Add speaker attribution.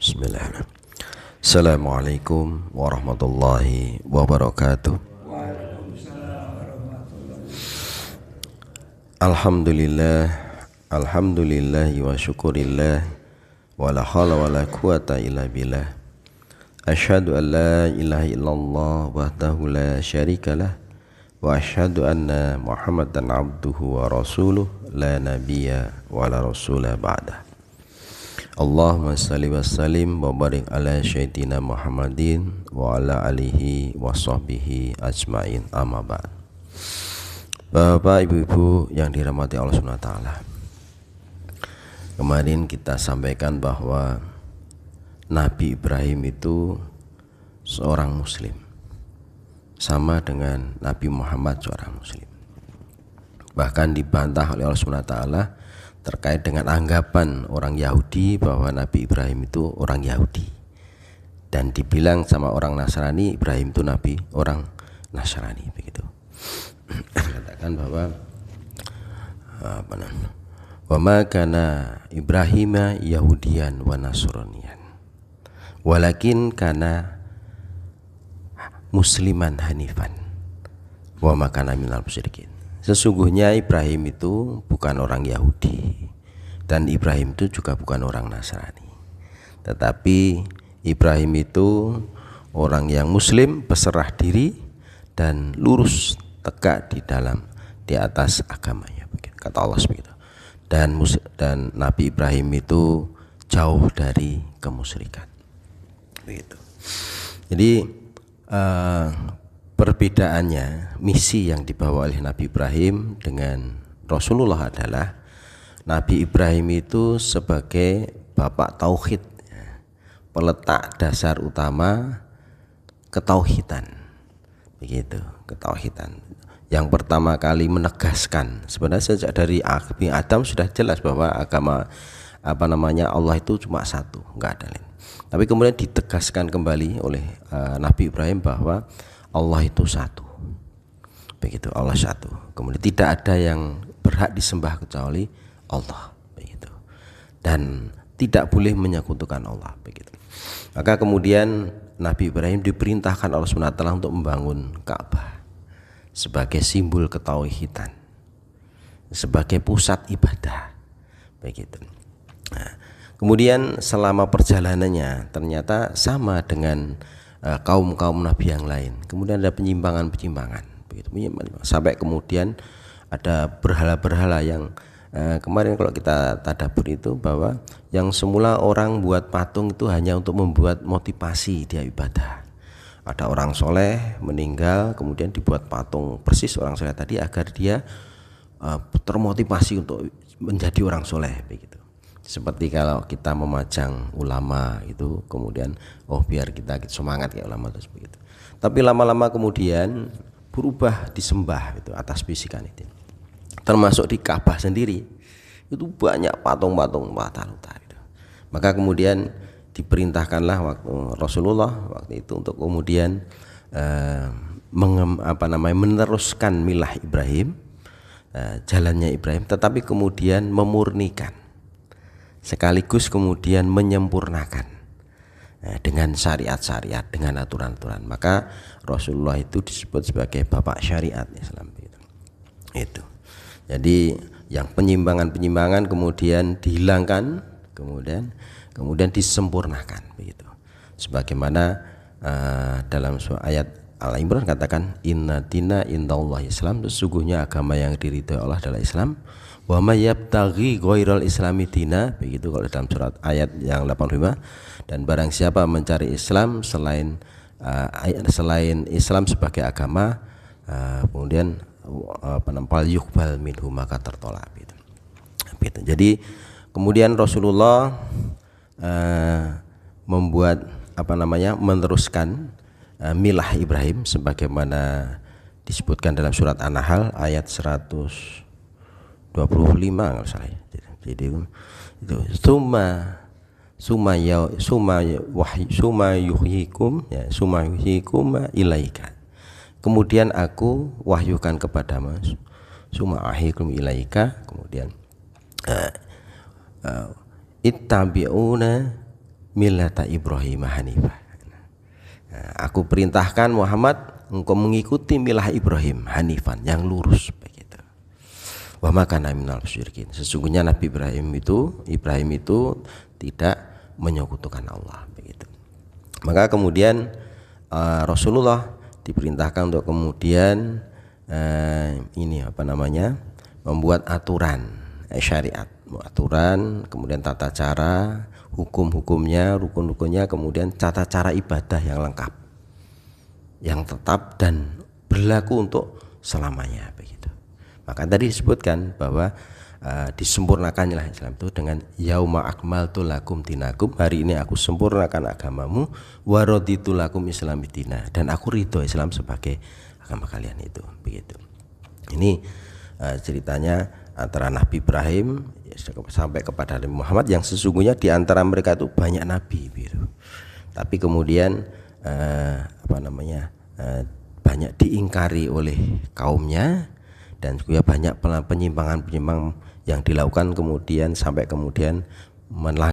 Speaker 1: Bismillahirrahmanirrahim. Assalamualaikum warahmatullahi wabarakatuh. Alhamdulillah, alhamdulillah wa syukurillah, wa la hawla wa la quwata illa billah. Asyhadu an la ilaha illallah wahdahu la syarikalah, wa asyhadu anna Muhammadan abduhu wa rasuluh, la nabiyya wa la rasula ba'dah. Allahumma salli wa sallim wa barik ala sayyidina Muhammadin wa ala alihi wa sahbihi ajmain, amma ba'd. Bapak, ibu-ibu yang dirahmati Allah SWT, kemarin kita sampaikan bahwa Nabi Ibrahim itu seorang muslim, sama dengan Nabi Muhammad seorang muslim. Bahkan dibantah oleh Allah SWT terkait dengan anggapan orang Yahudi bahwa Nabi Ibrahim itu orang Yahudi, dan dibilang sama orang Nasrani Ibrahim itu Nabi orang Nasrani, begitu. Katakan bahwa wa ma kana Ibrahima Yahudian wa Nasranian walakin kana musliman hanifan wa ma kana minal musyrikin. Sesungguhnya Ibrahim itu bukan orang Yahudi dan Ibrahim itu juga bukan orang Nasrani, tetapi Ibrahim itu orang yang muslim, berserah diri dan lurus tegak di atas agamanya, kata Allah begitu. Dan Nabi Ibrahim itu jauh dari kemusyrikan, begitu. Jadi perbedaannya misi yang dibawa oleh Nabi Ibrahim dengan Rasulullah adalah Nabi Ibrahim itu sebagai bapak tauhid, peletak dasar utama ketauhidan, begitu, ketauhidan. Yang pertama kali menegaskan, sebenarnya sejak dari Adam sudah jelas bahwa agama Allah itu cuma satu, enggak ada lain. Tapi kemudian ditegaskan kembali oleh Nabi Ibrahim bahwa Allah itu satu, begitu, Allah satu. Kemudian tidak ada yang berhak disembah kecuali Allah, begitu, dan tidak boleh menyekutukan Allah, begitu. Maka kemudian Nabi Ibrahim diperintahkan Allah SWT untuk membangun Ka'bah sebagai simbol ketauhidan, sebagai pusat ibadah, begitu. Nah, kemudian selama perjalanannya ternyata sama dengan kaum-kaum Nabi yang lain. Kemudian ada penyimpangan-penyimpangan, begitu, sampai kemudian ada berhala-berhala yang kemarin kalau kita tadabbur itu bahwa yang semula orang buat patung itu hanya untuk membuat motivasi dia ibadah. Ada orang soleh meninggal kemudian dibuat patung persis orang soleh tadi agar dia termotivasi untuk menjadi orang soleh, begitu. Seperti kalau kita memajang ulama itu kemudian biar kita semangat kayak ulama terus, begitu. Tapi lama-lama kemudian berubah disembah itu atas bisikan itu. Termasuk di Ka'bah sendiri itu banyak patung-patung mata-mata gitu. Maka kemudian diperintahkanlah waktu Rasulullah waktu itu untuk kemudian meneruskan milah Ibrahim, jalannya Ibrahim, tetapi kemudian memurnikan sekaligus kemudian menyempurnakan dengan syariat-syariat, dengan aturan-aturan. Maka Rasulullah itu disebut sebagai bapak syariat Islam, itu. Jadi yang penyimpangan-penyimpangan kemudian dihilangkan, kemudian disempurnakan, begitu. Sebagaimana dalam ayat Al-Imran katakan inna dina indallahi Islam, sesungguhnya agama yang diridhoi Allah adalah Islam. Wa may yabtaghi ghairal islami dina, begitu kalau dalam surat ayat yang 85. Dan barang siapa mencari Islam selain Islam sebagai agama, kemudian penampal yuqbal minhu, maka tertolak, gitu. Jadi kemudian Rasulullah membuat meneruskan milah Ibrahim sebagaimana disebutkan dalam surat An-Nahl ayat 125 kalau salah ya. Jadi itu summa yuhyikum ilaika. Kemudian aku wahyukan kepadamu summa ahikum ilaika, kemudian ittabi'una millata Ibrahim hanifah. Aku perintahkan Muhammad, engkau mengikuti milah Ibrahim hanifan, yang lurus begitu. Wa ma kana minal musyrikin. Sesungguhnya Nabi Ibrahim itu tidak menyekutukan Allah begitu. Maka kemudian Rasulullah diperintahkan untuk kemudian membuat aturan syariat, aturan, kemudian tata cara, hukum-hukumnya, rukun-rukunnya, kemudian tata cara ibadah yang lengkap, yang tetap dan berlaku untuk selamanya begitu. Maka tadi disebutkan bahwa disempurnakanlah Islam itu dengan yauma akmaltu lakum dinakum, hari ini aku sempurnakan agamamu, wa raditu lakum islamidina, dan aku ridho Islam sebagai agama kalian itu begitu. Ini ceritanya antara Nabi Ibrahim sampai kepada Nabi Muhammad, yang sesungguhnya di antara mereka itu banyak nabi gitu. Tapi kemudian banyak diingkari oleh kaumnya, dan juga banyak penyimpangan yang dilakukan kemudian sampai kemudian